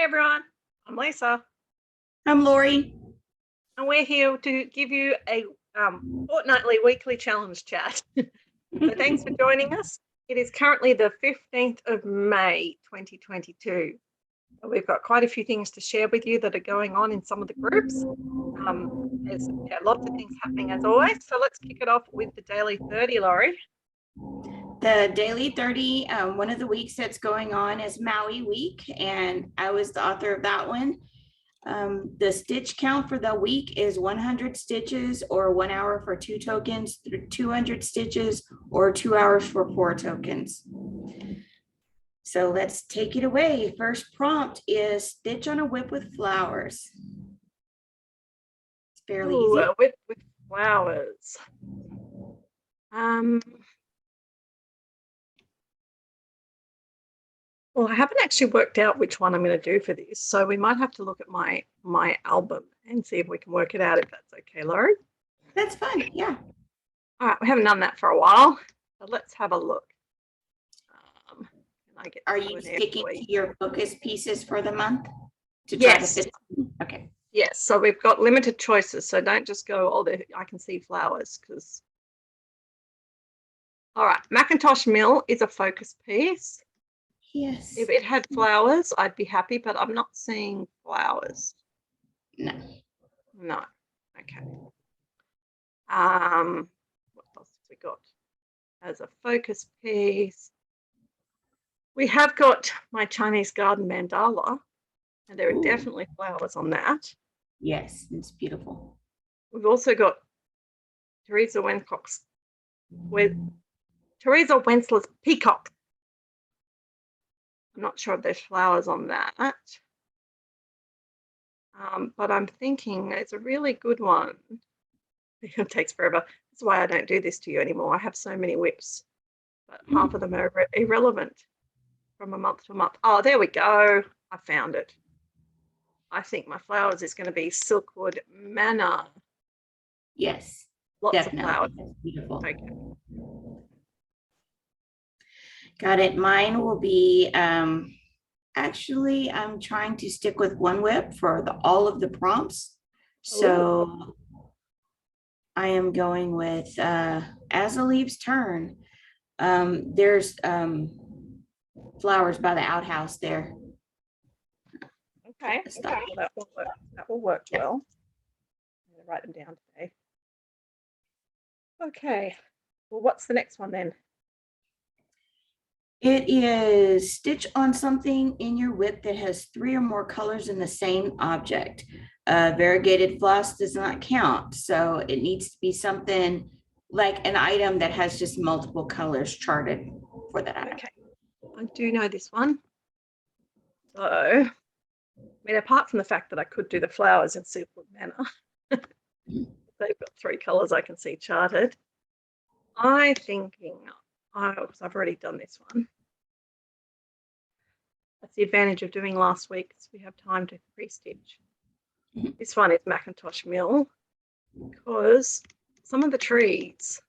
Hey everyone, I'm Lisa, I'm Lori. and we're here to give you a fortnightly weekly challenge chat. So thanks for joining us. It is currently the 15th of May 2022. We've got quite a few things to share with you that are going on in some of the groups. There's lots of things happening as always. So let's kick it off with the Daily 30, Laurie. The Daily 30, one of the weeks that's going on is Maui Week, and I was the author of that one. The stitch count for the week is 100 stitches or 1 hour for 2 tokens, 200 stitches or 2 hours for 4 tokens. So let's take it away. First prompt is stitch on a whip with flowers. It's fairly easy. With flowers. Well, I haven't actually worked out which one I'm going to do for this, so we might have to look at my album and see if we can work it out, if that's okay, Laurie. That's fun, yeah. All right, we haven't done that for a while, so let's have a look. Are you sticking to your focus pieces for the month to try to fit? Okay. Yes, so we've got limited choices, so don't just go, oh, I can see flowers, because... All right, Macintosh Mill is a focus piece. Yes. If it had flowers, I'd be happy, but I'm not seeing flowers. No. No. Okay. What else have we got as a focus piece? We have got my Chinese garden mandala, and there are definitely flowers on that. Yes, it's beautiful. We've also got Teresa Wentzler's peacock. I'm not sure if there's flowers on that. But I'm thinking it's a really good one. It takes forever. That's why I don't do this to you anymore. I have so many whips, but half of them are irrelevant from a month to month. Oh, there we go. I found it. I think my flowers is going to be Silkwood Manor. Yes, lots definitely. of flowers. That's beautiful. Okay. Got it. Mine will be actually I'm trying to stick with one whip for all of the prompts. So I am going with As a Leaves Turn. There's flowers by the outhouse there. Okay. Well, that will work well. I'm going to write them down today. Okay. Well, what's the next one then? It is stitch on something in your whip that has 3 or more colors in the same object. Variegated floss does not count. So it needs to be something like an item that has just multiple colors charted for that item. Okay. I do know this one. So, I mean, apart from the fact that I could do the flowers in Silkwood Manor, they've got 3 colors I can see charted. I'm thinking, because I've already done this one. That's the advantage of doing last week, is we have time to pre-stitch. This one is Macintosh Mill, because some of the trees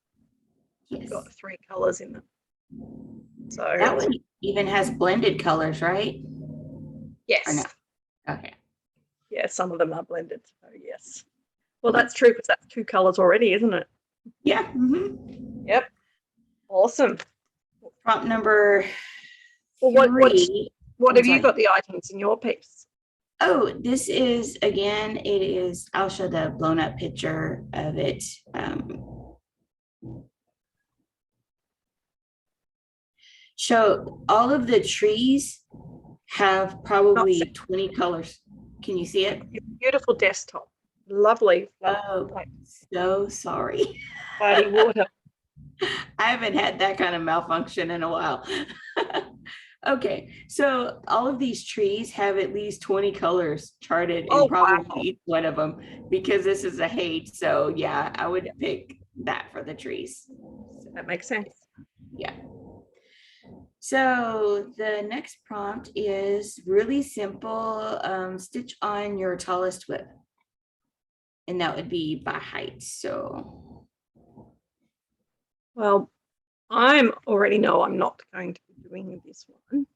have got 3 colors in them. So that one even has blended colors, right? Yes. Or no? Okay. Yeah, some of them are blended. So yes. Well, that's true, because that's 2 colors already, isn't it? Yeah. Yep. Awesome. Prompt number 3. What have you got the items in your piece? Oh, this is, again, it is, I'll show the blown up picture of it. So all of the trees have probably 20 colors. Can you see it? Beautiful desktop. Lovely. Oh, so sorry. Cloudy water. I haven't had that kind of malfunction in a while. Okay, so all of these trees have at least 20 colors charted in probably each one of them, because this is a hate. So yeah, I would pick that for the trees. That makes sense. Yeah. So the next prompt is really simple. Stitch on your tallest whip. And that would be by height. So, well, I already know I'm not going to be doing this one,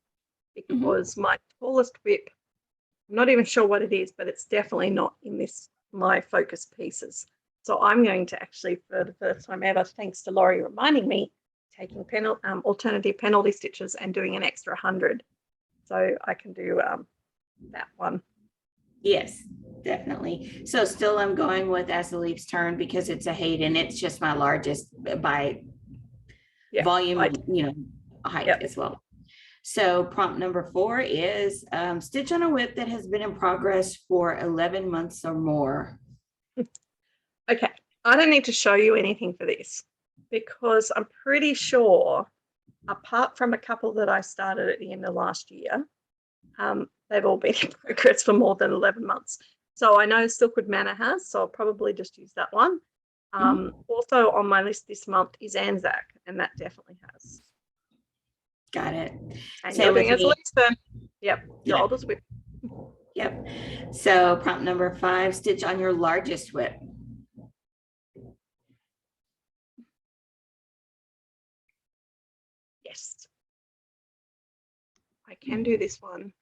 because my tallest whip I'm not even sure what it is, but it's definitely not in this, my focus pieces. So I'm going to actually, for the first time ever, thanks to Laurie reminding me, taking alternative penalty stitches and doing an extra 100. So I can do that one. Yes, definitely. So still I'm going with As the Leaves Turn because it's a Hayden. It's just my largest by volume, height as well. So prompt number 4 is stitch on a whip that has been in progress for 11 months or more. Okay, I don't need to show you anything for this because I'm pretty sure, apart from a couple that I started at the end of last year, they've all been in progress for more than 11 months. So I know Silkwood Manor has, so I'll probably just use that one. Also on my list this month is Anzac, and that definitely has. Got it. And you're doing As the Leaves Turn. Yep, your oldest whip. Yep. So prompt number 5, stitch on your largest whip. Yes. I can do this one.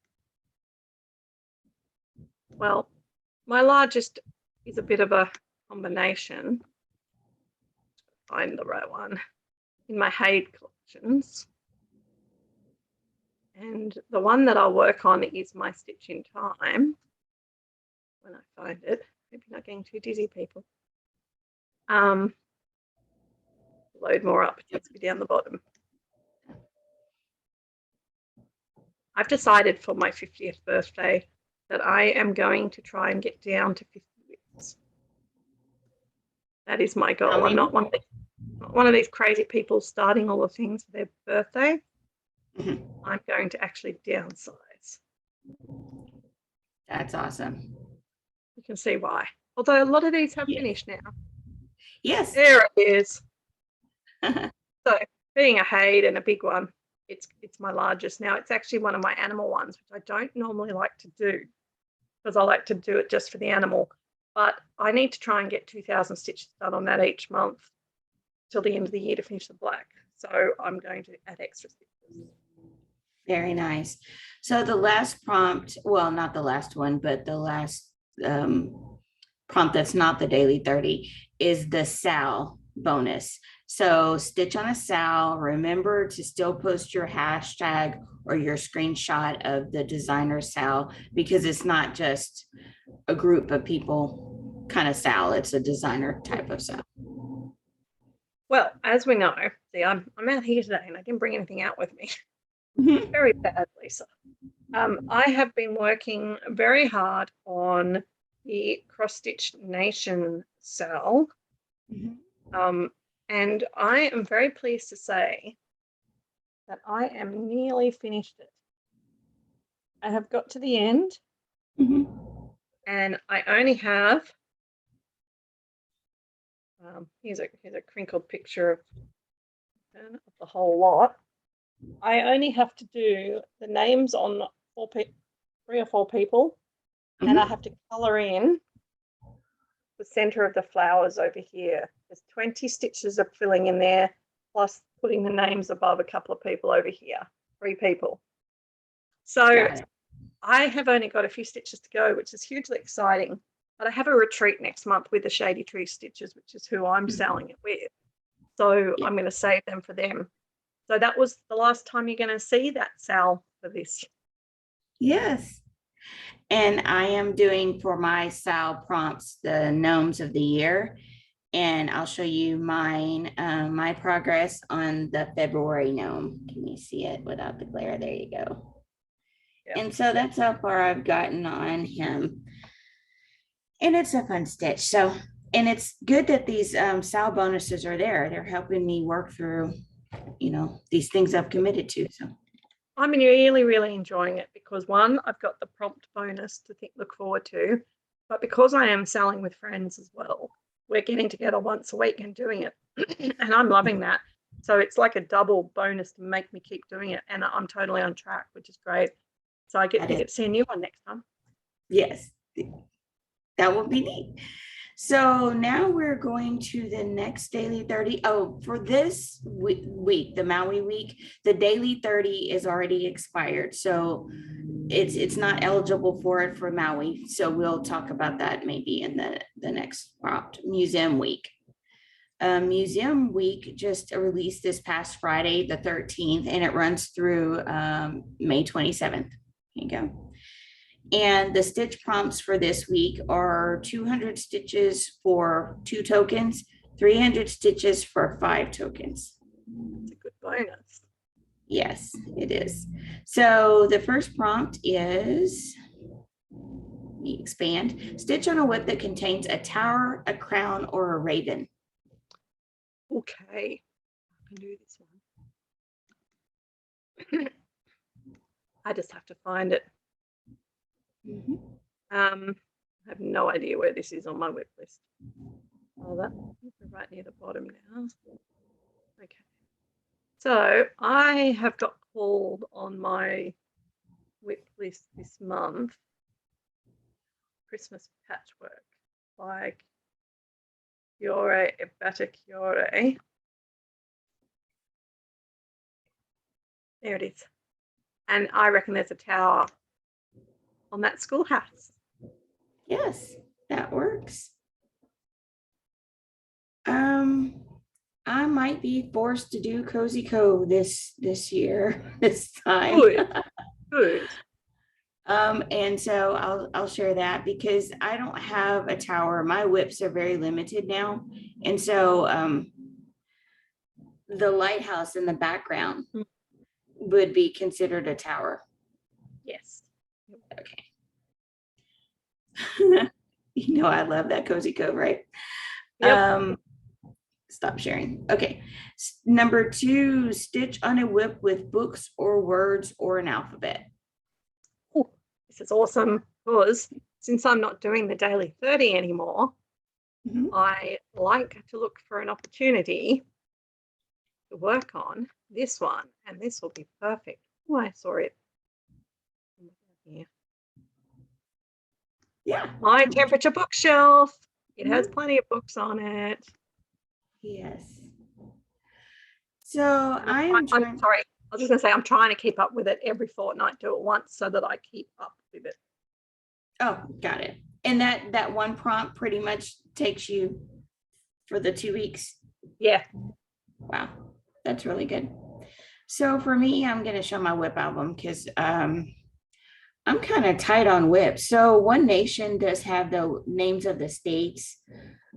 Well, my largest is a bit of a combination. Find the right one in my Haid collections. And the one that I'll work on is my Stitch in Time. When I find it, maybe not getting too dizzy, people. Load more up, it takes me down the bottom. I've decided for my 50th birthday that I am going to try and get down to 50 whips. That is my goal. I'm not one of these crazy people starting all the things for their birthday. I'm going to actually downsize. That's awesome. You can see why. Although a lot of these have finished now. Yes. There it is. So being a Haid and a big one, it's my largest now. It's actually one of my animal ones, which I don't normally like to do because I like to do it just for the animal. But I need to try and get 2,000 stitches done on that each month till the end of the year to finish the black. So I'm going to add extra stitches. Very nice. So the last prompt, well, not the last one, but the last prompt that's not the daily 30 is the SAL bonus. So stitch on a SAL. Remember to still post your hashtag or your screenshot of the designer SAL because it's not just a group of people kind of SAL. It's a designer type of SAL. Well, as we know, see, I'm out here today and I didn't bring anything out with me. Very badly so. I have been working very hard on the Cross Stitch Nation SAL. And I am very pleased to say that I am nearly finished it. I have got to the end and I only have, here's a crinkled picture of the whole lot. I only have to do the names on 3 or 4 people, and I have to colour in the centre of the flowers over here. There's 20 stitches of filling in there, plus putting the names above a couple of people over here, 3 people. So I have only got a few stitches to go, which is hugely exciting. But I have a retreat next month with the Shady Tree Stitches, which is who I'm selling it with. So I'm going to save them for them. So that was the last time you're going to see that SAL for this. Yes. And I am doing for my SAL prompts the gnomes of the year. And I'll show you mine, my progress on the February gnome. Can you see it without the glare? There you go. Yep. And so that's how far I've gotten on him. And it's a fun stitch. So, and it's good that these SAL bonuses are there. They're helping me work through, these things I've committed to. So I'm really, really enjoying it because one, I've got the prompt bonus to look forward to, but because I am selling with friends as well, we're getting together once a week and doing it. And I'm loving that. So it's like a double bonus to make me keep doing it. And I'm totally on track, which is great. So I get to see a new one next time. Yes, that will be neat. So now we're going to the next daily 30. Oh, for this week, the Maui week, the daily 30 is already expired. So it's not eligible for it for Maui. So we'll talk about that maybe in the next prompt. Museum week. Museum week just released this past Friday, the 13th, and it runs through May 27th. Here you go. And the stitch prompts for this week are 200 stitches for 2 tokens, 300 stitches for 5 tokens. It's a good bonus. Yes, it is. So the first prompt is, let me expand, stitch on a whip that contains a tower, a crown, or a raven. Okay, I can do this one. I just have to find it. I have no idea where this is on my whip list. Oh, that's right near the bottom now. Okay. So I have got called on my whip list this month, Christmas patchwork by Chiore e Bata Chiore. There it is. And I reckon there's a tower on that schoolhouse. Yes, that works. I might be forced to do Cozy Cove this year, this time. Good. And so I'll share that because I don't have a tower. My whips are very limited now. And so the lighthouse in the background would be considered a tower. Yes. Okay. You know, I love that Cozy Cove, right? Yep. Stop sharing. Okay. Number 2, stitch on a whip with books or words or an alphabet. Ooh, this is awesome because since I'm not doing the daily 30 anymore, I like to look for an opportunity to work on this one, and this will be perfect. Oh, I saw it. Yeah. My temperature bookshelf. It has plenty of books on it. Yes. So I'm sorry. I was just going to say I'm trying to keep up with it every fortnight, do it once so that I keep up with it. Oh, got it. And that one prompt pretty much takes you for the 2 weeks. Yeah. Wow, that's really good. So for me, I'm going to show my whip album because I'm kind of tight on whips. So One Nation does have the names of the states.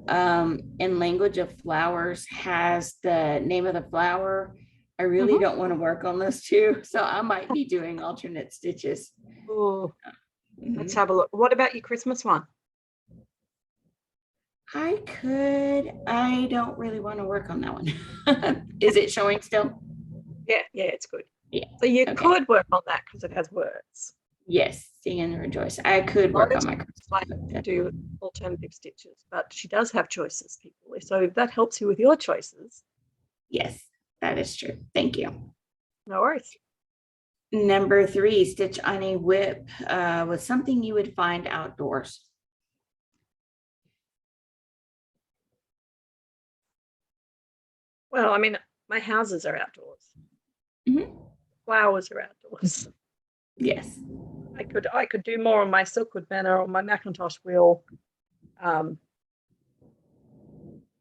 And Language of Flowers has the name of the flower. I really don't want to work on those two, so I might be doing alternate stitches. Oh, let's have a look. What about your Christmas one? I don't really want to work on that one. Is it showing still? Yeah, it's good. Yeah. So you could work on that because it has words. Yes, sing and rejoice. I could work on my like to do alternative stitches, but she does have choices, people. So if that helps you with your choices. Yes, that is true. Thank you. No worries. Number 3, stitch on a whip with something you would find outdoors. Well, I mean, my houses are outdoors. Flowers are outdoors. Yes. I could do more on my Silkwood banner or my Macintosh wheel.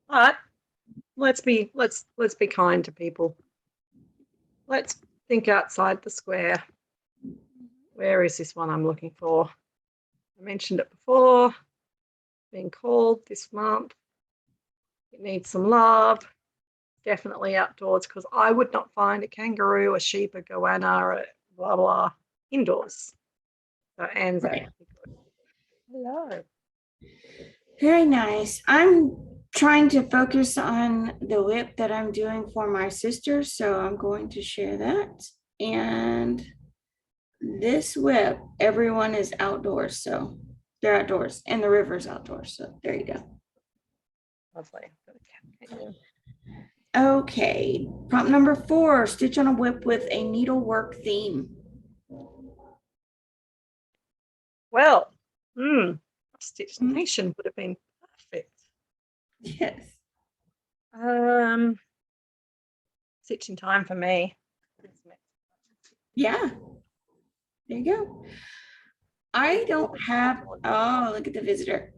But let's be kind to people. Let's think outside the square. Where is this one I'm looking for? I mentioned it before. Being called this month. It needs some love. Definitely outdoors because I would not find a kangaroo, a sheep, a goanna, or a blah blah indoors. So Anne's actually good. Hello. Very nice. I'm trying to focus on the whip that I'm doing for my sister, so I'm going to share that. And this whip, everyone is outdoors, so they're outdoors, and the river's outdoors. So there you go. Lovely. Okay, prompt number 4, stitch on a whip with a needlework theme. Well, Stitch Nation would have been perfect. Yes. Stitching time for me. Yeah. There you go. I don't have, oh, look at the visitor.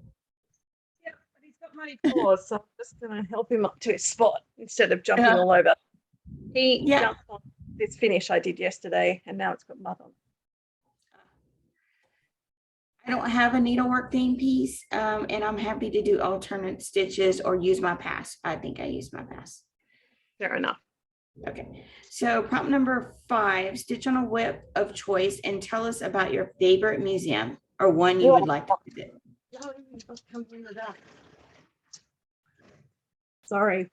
Yeah, but he's got muddy paws, so I'm just going to help him up to his spot instead of jumping Yeah. all over. He Yeah. jumped on this finish I did yesterday, and now it's got mud on. I don't have a needlework theme piece, and I'm happy to do alternate stitches or use my pass. I think I use my pass. Fair enough. Okay, so prompt number 5, stitch on a whip of choice and tell us about your favorite museum or one you would like to visit. Sorry.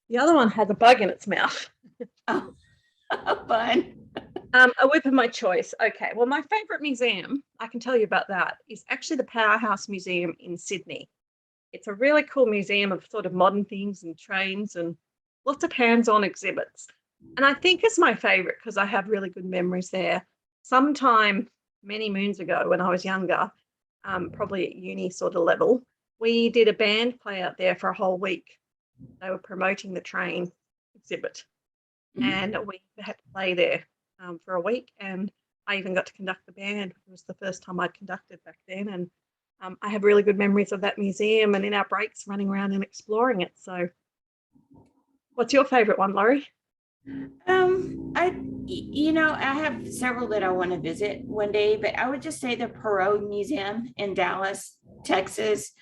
The other one has a bug in its mouth. Oh, fun. A whip of my choice. Okay, well, my favorite museum, I can tell you about that, is actually the Powerhouse Museum in Sydney. It's a really cool museum of sort of modern things and trains and lots of hands-on exhibits. And I think it's my favorite because I have really good memories there. Sometime many moons ago when I was younger, probably at uni sort of level, we did a band play out there for a whole week. They were promoting the train exhibit, and we had to play there for a week. And I even got to conduct the band. It was the first time I'd conducted back then. And I have really good memories of that museum and in our breaks running around and exploring it. So what's your favorite one, Laurie? I have several that I want to visit one day, but I would just say the Perot Museum in Dallas, Texas.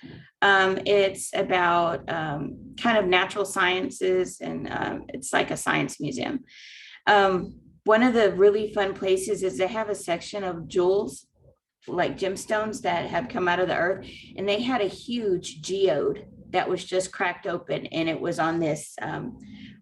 It's about kind of natural sciences, and it's like a science museum. One of the really fun places is they have a section of jewels, like gemstones that have come out of the earth, and they had a huge geode that was just cracked open, and it was on this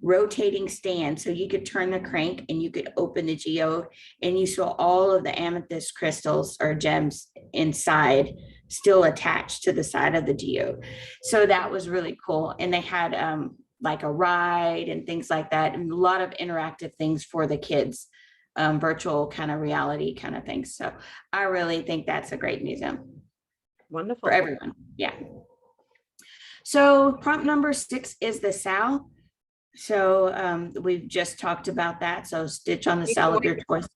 rotating stand, so you could turn the crank and you could open the geode, and you saw all of the amethyst crystals or gems inside still attached to the side of the geode. So that was really cool, and they had like a ride and things like that, and a lot of interactive things for the kids, virtual kind of reality kind of things. So I really think that's a great museum. Wonderful. For everyone. Yeah. So prompt number 6 is the SAL. So we've just talked about that. So stitch on the SAL of your choice.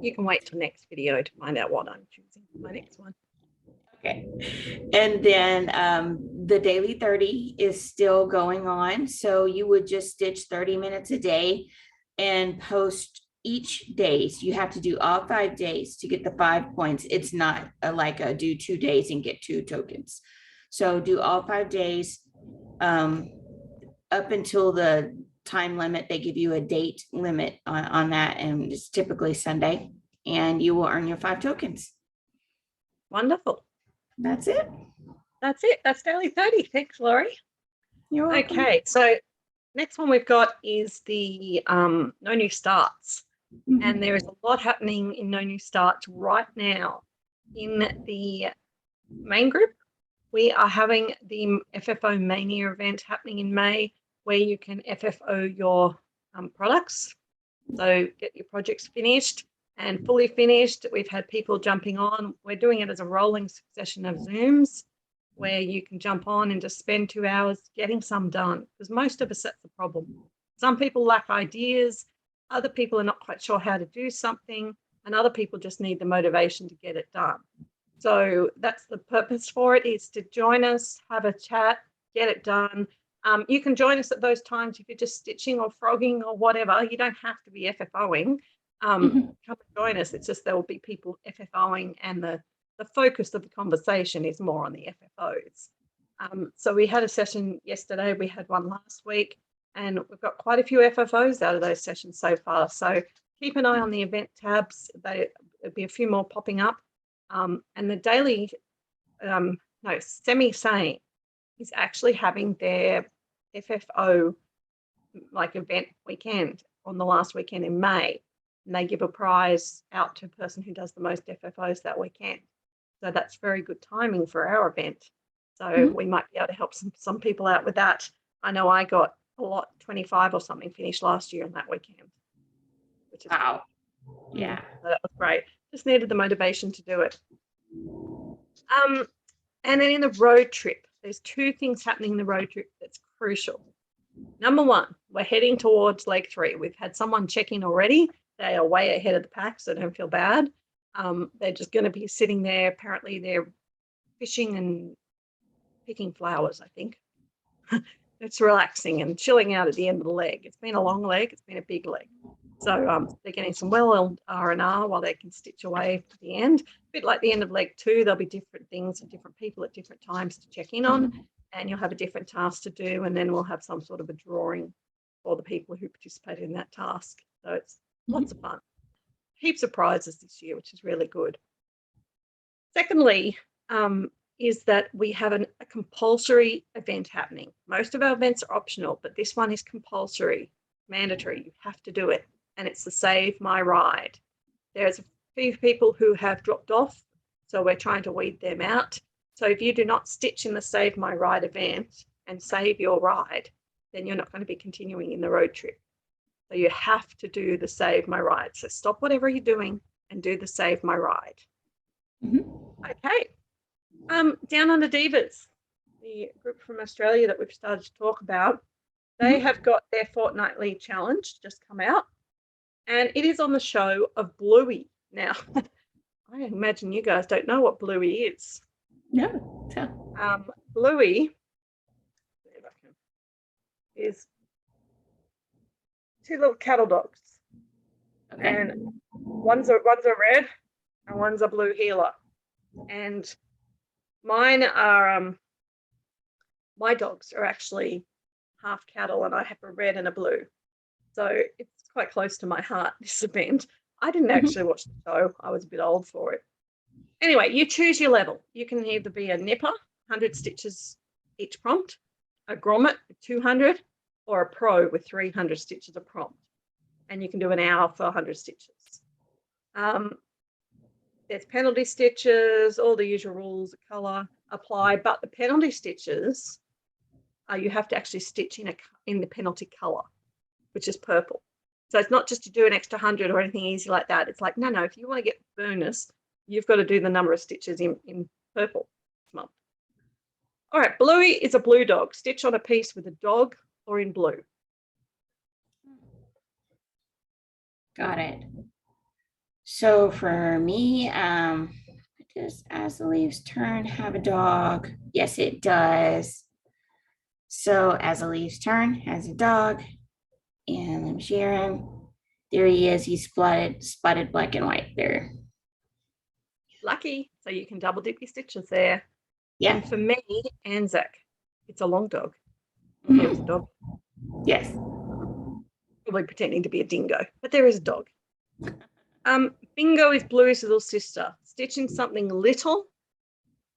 You can wait till next video to find out what I'm choosing for my next one. Okay. And then the daily 30 is still going on. So you would just stitch 30 minutes a day and post each day. So you have to do all 5 days to get the 5 points. It's not like a do 2 days and get 2 tokens. So do all 5 days up until the time limit. They give you a date limit on that, and it's typically Sunday, and you will earn your 5 tokens. Wonderful. That's it. That's it. That's daily 30. Thanks, Laurie. You're welcome. Okay, so next one we've got is the No New Starts. Mm-hmm. And there is a lot happening in No New Starts right now. In the main group, we are having the FFO Mania event happening in May, where you can FFO your products. So get your projects finished and fully finished. We've had people jumping on. We're doing it as a rolling succession of Zooms where you can jump on and just spend 2 hours getting some done, because most of us, that's the problem. Some people lack ideas. Other people are not quite sure how to do something, and other people just need the motivation to get it done. So that's the purpose for it, is to join us, have a chat, get it done. You can join us at those times if you're just stitching or frogging or whatever. You don't have to be FFOing. Come and join us. It's just there will be people FFOing, and the focus of the conversation is more on the FFOs. So we had a session yesterday. We had one last week, and we've got quite a few FFOs out of those sessions so far. So keep an eye on the event tabs. There'll be a few more popping up. And the daily, Semi-Sane is actually having their FFO like event weekend on the last weekend in May, and they give a prize out to a person who does the most FFOs that weekend. So that's very good timing for our event. So we might be able to help some people out with that. I know I got a lot, 25 or something finished last year on that weekend, which is wow. Great. Yeah. So that was great. Just needed the motivation to do it. And then in the road trip, there's two things happening in the road trip that's crucial. Number one, we're heading towards leg 3. We've had someone check in already. They are way ahead of the pack, so don't feel bad. They're just going to be sitting there. Apparently, they're fishing and picking flowers, I think. It's relaxing and chilling out at the end of the leg. It's been a long leg. It's been a big leg. So they're getting some well R&R while they can stitch away to the end. A bit like the end of leg 2, there'll be different things and different people at different times to check in on, and you'll have a different task to do, and then we'll have some sort of a drawing for the people who participated in that task. So it's lots of fun. Heaps of prizes this year, which is really good. Secondly, is that we have a compulsory event happening. Most of our events are optional, but this one is compulsory, mandatory. You have to do it. And it's the Save My Ride. There's a few people who have dropped off, so we're trying to weed them out. So if you do not stitch in the Save My Ride event and save your ride, then you're not going to be continuing in the road trip. So you have to do the Save My Ride. So stop whatever you're doing and do the Save My Ride. Okay. Down on the Divas, the group from Australia that we've started to talk about, they have got their fortnightly challenge just come out, and it is on the show of Bluey. Now, I imagine you guys don't know what Bluey is. No. Bluey is 2 little cattle dogs. Okay. And one's a red and one's a blue heeler. And mine are my dogs are actually half cattle, and I have a red and a blue. So it's quite close to my heart, this event. I didn't actually watch the show. I was a bit old for it. Anyway, you choose your level. You can either be a nipper, 100 stitches each prompt, a grommet with 200, or a pro with 300 stitches a prompt. And you can do an hour for 100 stitches. There's penalty stitches, all the usual rules, colour apply, but the penalty stitches, you have to actually stitch in the penalty colour, which is purple. So it's not just to do an extra 100 or anything easy like that. It's like, no, if you want to get bonus, you've got to do the number of stitches in purple this month. All right, Bluey is a blue dog. Stitch on a piece with a dog or in blue. Got it. So for me, does As the Leaves Turn have a dog? Yes, it does. So As the Leaves Turn has a dog, and let me share him. There he is. He's spotted black and white there. Lucky. So you can double dip your stitches there. Yeah. And for me, Anzac, it's a long dog. There was a dog. Yes. Probably pretending to be a dingo, but there is a dog. Bingo is Bluey's little sister. Stitching something little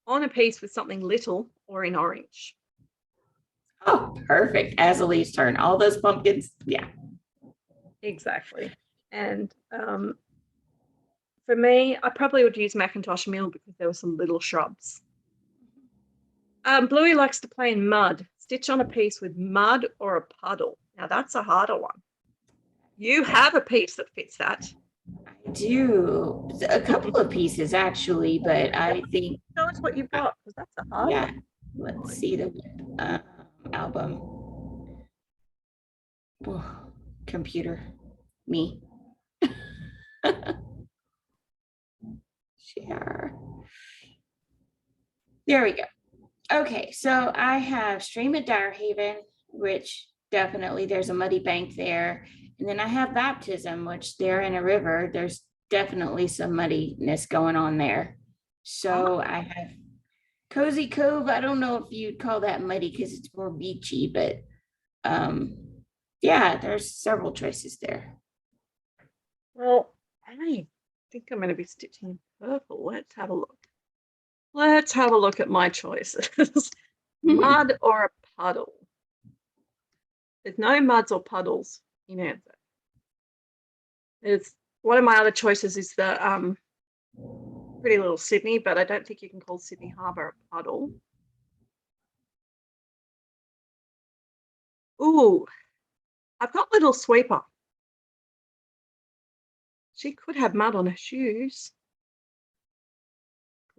on a piece with something little or in orange. Oh, perfect. As the Leaves Turn. All those pumpkins. Yeah. Exactly. And for me, I probably would use Macintosh Mill because there were some little shrubs. Bluey likes to play in mud. Stitch on a piece with mud or a puddle. Now that's a harder one. You have a piece that fits that. I do. A couple of pieces actually, but I think. Tell us what you've got, because that's a hard one. Let's see the album. Oh, computer. Me. Share. There we go. Okay, so I have Stream at Haven, which definitely there's a muddy bank there. And then I have Baptism, which they're in a river. There's definitely some muddiness going on there. So I have Cozy Cove. I don't know if you'd call that muddy because it's more beachy, but yeah, there's several choices there. Well, I think I'm going to be stitching purple. Let's have a look. Let's have a look at my choices. Mud or a puddle? There's no muds or puddles in answer. There's one of my other choices is the Pretty Little Sydney, but I don't think you can call Sydney Harbour a puddle. Ooh, I've got Little Sweeper. She could have mud on her shoes.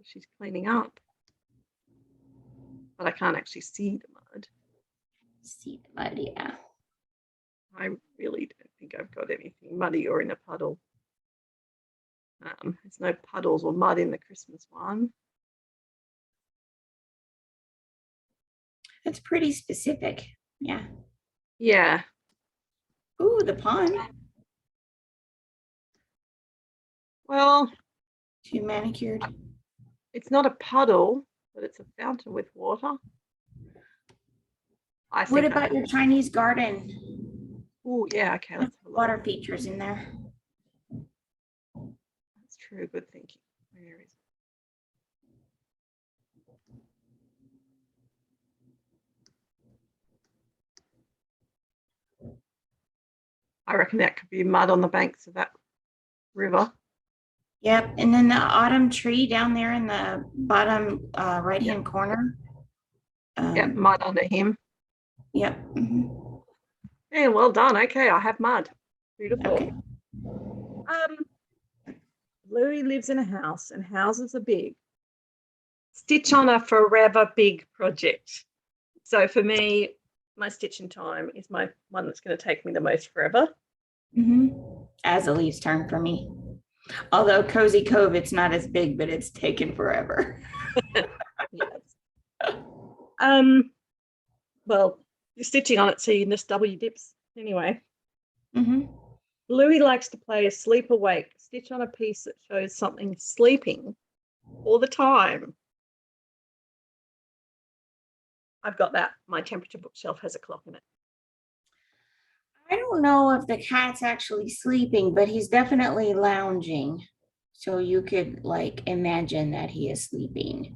She's cleaning up. but I can't actually see the mud. See the mud, yeah. I really don't think I've got anything muddy or in a puddle. There's no puddles or mud in the Christmas one. That's pretty specific. Yeah. Yeah. Ooh, the pond. Well, Too manicured. it's not a puddle, but it's a fountain with water. What about your Chinese garden? Oh, yeah. Okay. Let's have a look. Water features in there. That's true. Good thinking. Where is it? I reckon that could be mud on the banks of that river. Yep. And then the autumn tree down there in the bottom right-hand corner. Yeah, mud under him. Yep. Yeah, well done. Okay, I have mud. Beautiful. Okay. Louis lives in a house, and houses are big. Stitch on a forever big project. So for me, my stitching time is my one that's going to take me the most forever. As a leaves turn for me. Although Cozy Cove, it's not as big, but it's taken forever. Yes. Well, you're stitching on it, so you can just double your dips anyway. Louis likes to play asleep awake. Stitch on a piece that shows something sleeping all the time. I've got that. My temperature bookshelf has a clock in it. I don't know if the cat's actually sleeping, but he's definitely lounging. So you could like imagine that he is sleeping.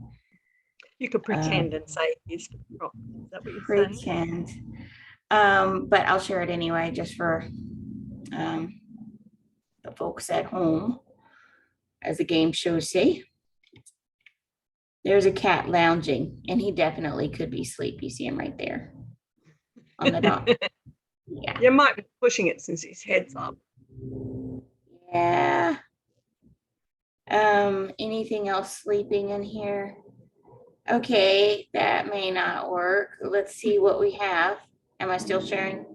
You could pretend and say he's prompt. Is that what you're saying? Pretend. But I'll share it anyway, just for the folks at home, as the game shows say. There's a cat lounging, and he definitely could be asleep. You see him right there on the dock. Yeah. You might be pushing it since his head's up. Yeah. Anything else sleeping in here? Okay, that may not work. Let's see what we have. Am I still sharing?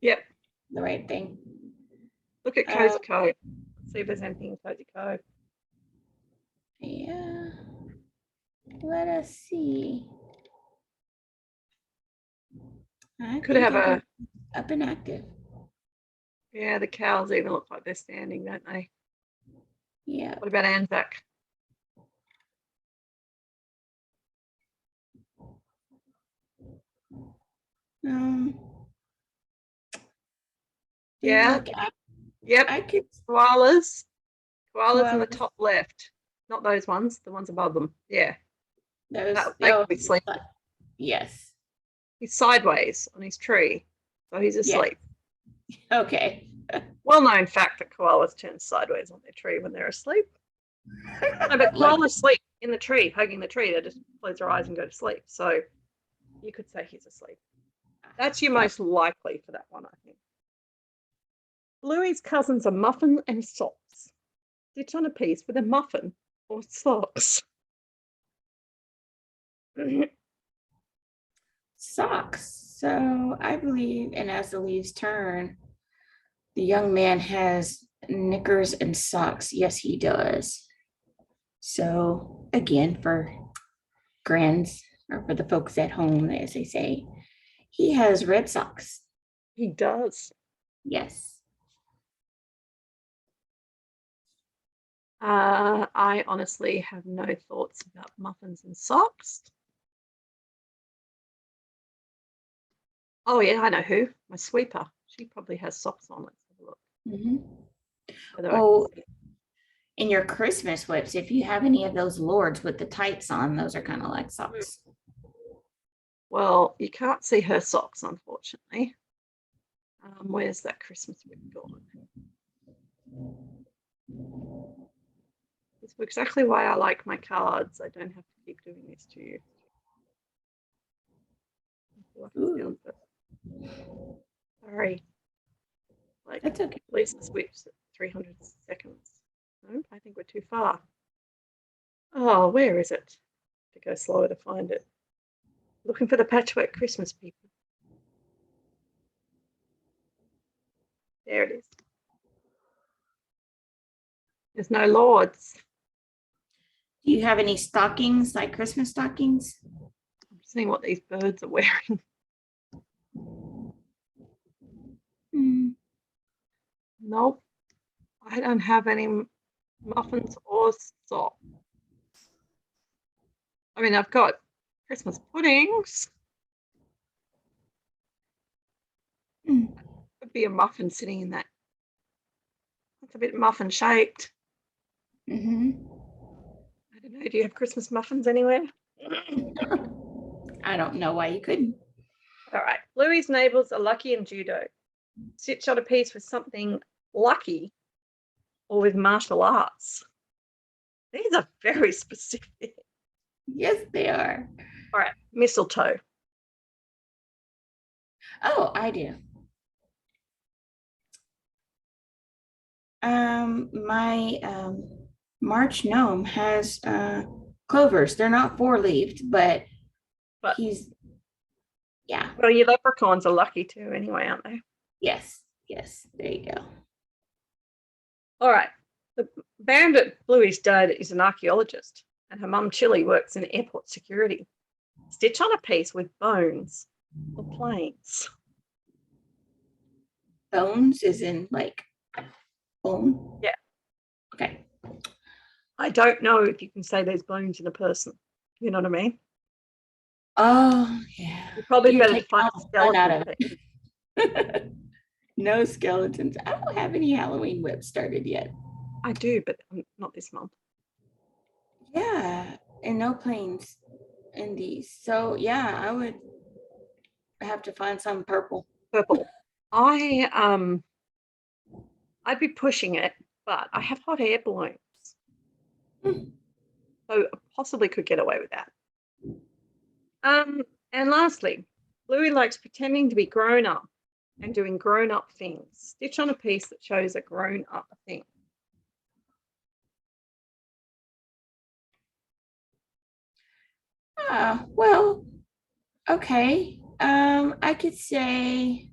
Yep. The right thing? Look at Cozy Cove. Let's see if there's anything in Cozy Cove. Yeah. Let us see. Could have a up and active. Yeah, the cows even look like they're standing, don't they? Yeah. What about Anzac? Yeah. Yep. I could. Koalas in the top left. Not those ones, the ones above them. Yeah. Those, they could be sleeping. Yes. He's sideways on his tree, so he's asleep. Yeah. Okay. Well-known fact that koalas turn sideways on their tree when they're asleep. No, but koalas sleep in the tree, hugging the tree. They just close their eyes and go to sleep. So you could say he's asleep. That's your most likely for that one, I think. Louis's cousins are muffin and socks. Stitch on a piece with a muffin or socks. Socks. So I believe, and as the leaves turn, the young man has knickers and socks. Yes, he does. So again, for grands or for the folks at home, as they say, he has red socks. He does. Yes. I honestly have no thoughts about muffins and socks. Oh yeah, I know who. My sweeper. She probably has socks on. Let's have a look. Oh, in your Christmas whips, if you have any of those lords with the tights on, those are kind of like socks. Well, you can't see her socks, unfortunately. Where's that Christmas whip gone? It's exactly why I like my cards. I don't have to keep doing this to you. Sorry. Like, that's okay. Lisa's whips at 300 seconds. No, I think we're too far. Oh, where is it? To go slower to find it. looking for the patchwork Christmas people. There it is. There's no lords. Do you have any stockings, like Christmas stockings? I'm seeing what these birds are wearing. Nope. I don't have any muffins or socks. I mean, I've got Christmas puddings. Could be a muffin sitting in that. It's a bit muffin shaped. Mm-hmm. I don't know. Do you have Christmas muffins anywhere? I don't know why you couldn't. All right. Bluey's neighbours are lucky in judo. Stitch on a piece with something lucky or with martial arts. These are very specific. Yes, they are. All right. Mistletoe. Oh, I do. My March gnome has clovers. They're not four-leaved, but he's, yeah. Well, your leprechauns are lucky too anyway, aren't they? Yes, there you go. All right. The bandit Bluey's dad is an archaeologist and her mum Chili works in airport security. Stitch on a piece with bones or planes. Bones is in like bone? Yeah. Okay. I don't know if you can say there's bones in a person. You know what I mean? Oh, yeah. You're probably You're better to find a skeleton. No skeletons. I don't have any Halloween whips started yet. I do, but not this month. Yeah, and no planes in these. So yeah, I would have to find some purple. Purple. I'd be pushing it, but I have hot air balloons. So I possibly could get away with that. And lastly, Bluey likes pretending to be grown up and doing grown up things. Stitch on a piece that shows a grown up thing. Well, okay. I could say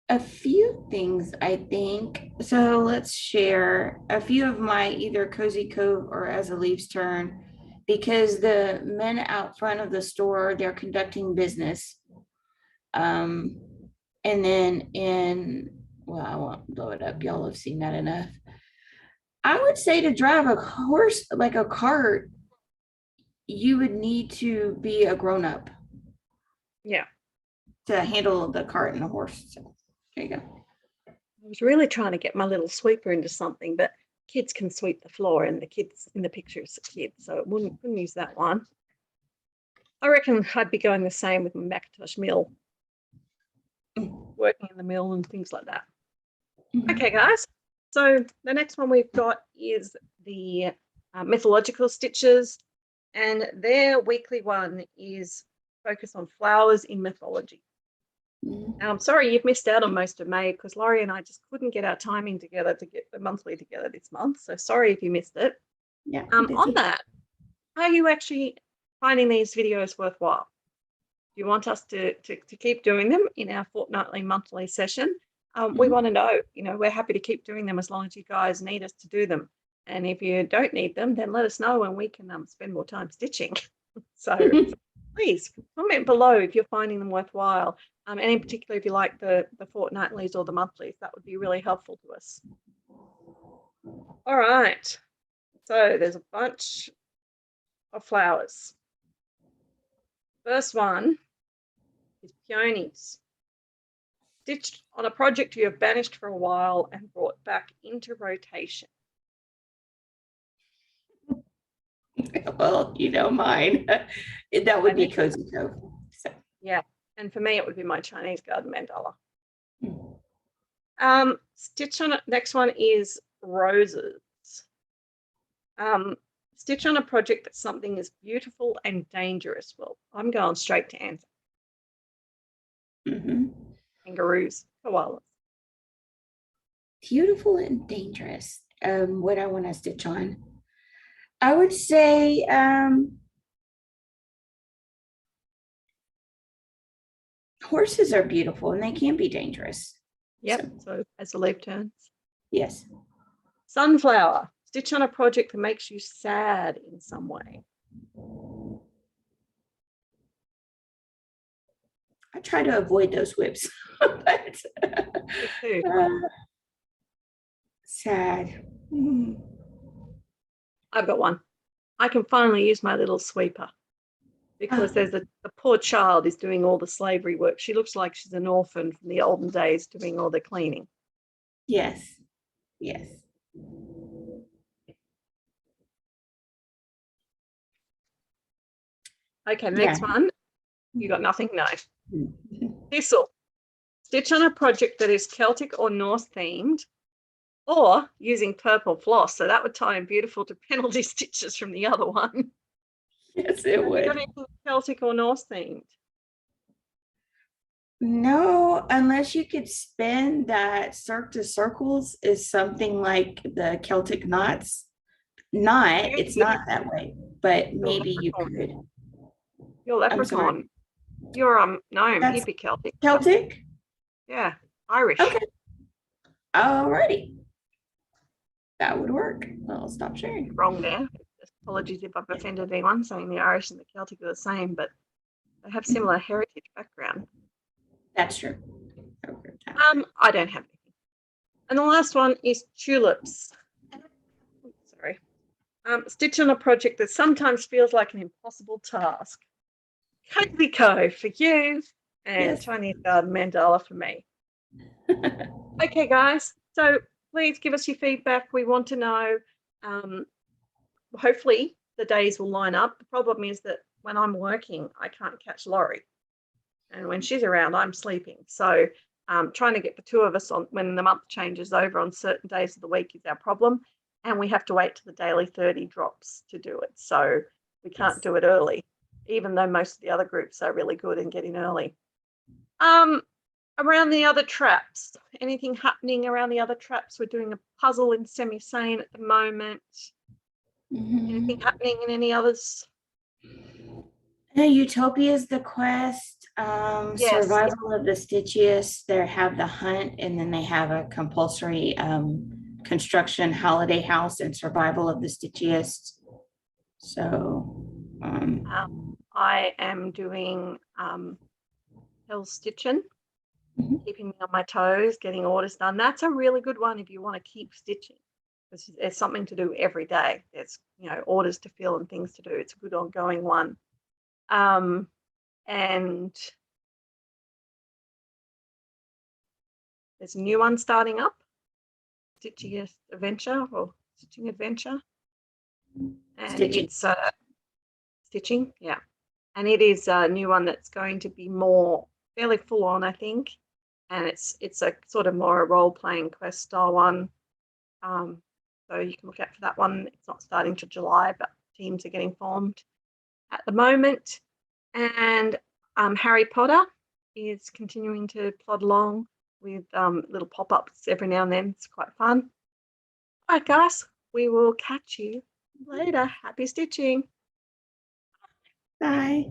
a few things, I think. So let's share a few of my either Cozy Cove or As a Leaves Turn, because the men out front of the store, they're conducting business. And then well, I won't blow it up. Y'all have seen that enough. I would say to drive a horse, like a cart, you would need to be a grown-up. Yeah. To handle the cart and the horse. So there you go. I was really trying to get my little sweeper into something, but kids can sweep the floor and the kids in the pictures are kids, so it wouldn't use that one. I reckon I'd be going the same with my Macintosh mill, working in the mill and things like that. Okay, guys. So the next one we've got is the mythological stitches, and their weekly one is focused on flowers in mythology. I'm sorry you've missed out on most of May because Laurie and I just couldn't get our timing together to get the monthly together this month. So sorry if you missed it. Yeah. On that, are you actually finding these videos worthwhile? Do you want us to keep doing them in our fortnightly, monthly session? We want to know, we're happy to keep doing them as long as you guys need us to do them. And if you don't need them, then let us know and we can spend more time stitching. So please comment below if you're finding them worthwhile. And in particular, if you like the fortnightlies or the monthlies, that would be really helpful to us. All right. So there's a bunch of flowers. First one is peonies. Stitched on a project you have banished for a while and brought back into rotation. Well, mine. That would be Cozy Cove. So. Yeah, and for me, it would be my Chinese garden mandala. Stitch on it. Next one is roses. Stitch on a project that something is beautiful and dangerous. Well, I'm going straight to answer. Kangaroos, koalas. Beautiful and dangerous. What I want to stitch on. I would say Horses are beautiful and they can be dangerous. Yep. So as the leaf turns. Yes. Sunflower. Stitch on a project that makes you sad in some way. I try to avoid those whips, but Me too. sad. I've got one. I can finally use my little sweeper because there's a poor child is doing all the slavery work. She looks like she's an orphan from the olden days doing all the cleaning. Yes. Yes. Okay, the next one. You got nothing? No. Thistle. Stitch on a project that is Celtic or Norse themed, or using purple floss. So that would tie in beautiful to penalty stitches from the other one. Yes, it would. Celtic or Norse themed? No, unless you could spin that cirque to circles is something like the Celtic knots. It's not that way, but maybe you could. You're leprechaun. You're gnome. You'd be Celtic. Celtic? Yeah, Irish. Okay. Alrighty. That would work. I'll stop sharing. Wrong there. Apologies if I've offended anyone saying the Irish and the Celtic are the same, but they have similar heritage background. That's true. I don't have anything. And the last one is tulips. Sorry. Stitch on a project that sometimes feels like an impossible task. Cozy Co for you and Chinese Garden Mandala for me. Okay, guys. So please give us your feedback. We want to know. Hopefully the days will line up. The problem is that when I'm working, I can't catch Laurie. And when she's around, I'm sleeping. So trying to get the two of us on when the month changes over on certain days of the week is our problem. And we have to wait till the daily 30 drops to do it. So we can't do it early, even though most of the other groups are really good in getting early. Around the other traps, anything happening around the other traps? We're doing a puzzle in semi-sane at the moment. Anything happening in any others? Utopia's the quest. Survival of the Stitchiest. They have the hunt, and then they have a compulsory construction holiday house and survival of the Stitchiest. So I am doing Hell's Stitching, keeping me on my toes, getting orders done. That's a really good one if you want to keep stitching. There's something to do every day. There's orders to fill and things to do. It's a good ongoing one. And there's a new one starting up, Stitching Adventure. And it's stitching, yeah. And it is a new one that's going to be more fairly full on, I think. And it's a sort of more a role-playing quest style one. So you can look out for that one. It's not starting till July, but teams are getting formed at the moment. And Harry Potter is continuing to plod along with little pop-ups every now and then. It's quite fun. All right, guys, we will catch you later. Happy stitching. bye.